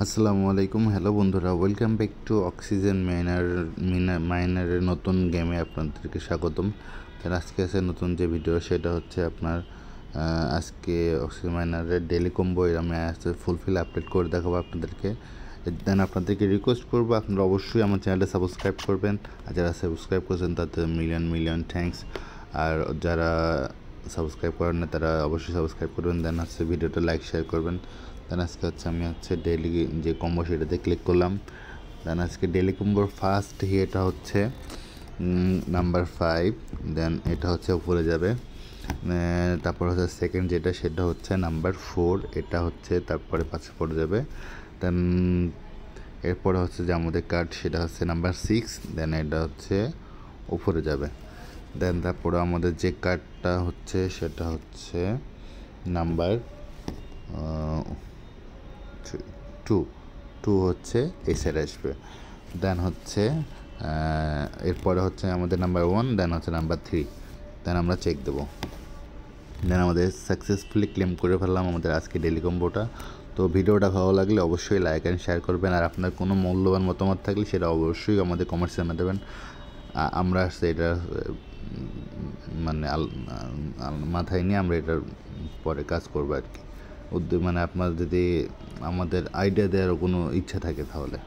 আসসালামু আলাইকুম, হ্যালো বন্ধুরা, ওয়েলকাম ব্যাক টু অক্সিজেন মাইনারের নতুন গেমে আপনাদেরকে স্বাগতম। তার আজকে আছে নতুন যে ভিডিও, সেটা হচ্ছে আপনার আজকে অক্সিজেন মাইনারের ডেলি কম্বো আমি ফুলফিল আপডেট করে দেখাবো আপনাদেরকে। দেন আপনাদেরকে রিকোয়েস্ট করবো আপনারা অবশ্যই আমার চ্যানেলটা সাবস্ক্রাইব করবেন, আর যারা সাবস্ক্রাইব করেছেন তাদের মিলিয়ন থ্যাঙ্কস। আর যারা সাবস্ক্রাইব করেন না তারা অবশ্যই সাবস্ক্রাইব করবেন, দেন হচ্ছে ভিডিওটা লাইক শেয়ার করবেন। দেন আজকে আমি ডেইলি যে কম্বো সেটাতে ক্লিক করলাম। দেন আজকে ডেইলি কম্বোর ফার্স্ট এটা হচ্ছে নাম্বার 5, দেন এটা হচ্ছে উপরে যাবে। তারপর হচ্ছে সেকেন্ড সেটা হচ্ছে নাম্বার 4, এটা হচ্ছে তারপরে 5 পড়ে যাবে। দেন এরপরে হচ্ছে যে আমাদের কার্ড সেটা হচ্ছে নাম্বার 6, দেন এটা হচ্ছে উপরে যাবে। দেন তারপরে আমাদের যে কার্ডটা হচ্ছে সেটা হচ্ছে নাম্বার 2 হচ্ছে এই সাইডে আসবে। দেন হচ্ছে এরপরে হচ্ছে আমাদের নাম্বার 1, দেন হচ্ছে নাম্বার 3। দেন আমরা চেক দেবো। দেন আমাদের সাকসেসফুলি ক্লেম করে ফেললাম আমাদের আজকে ডেলি কম্বোটা। তো ভিডিওটা ভালো লাগলে অবশ্যই লাইক অ্যান্ড শেয়ার করবেন, আর আপনার কোনো মূল্যবান মতামত থাকলে সেটা অবশ্যই আমাদের কমেন্টসে জানিয়ে দেবেন। আমরা এটা মানে মাথায় নিয়ে আমরা এটার পরে কাজ করবো আর কি। আপনার যদি আমাদের আইডিয়া দেওয়ার কোনো ইচ্ছা থাকে তাহলে।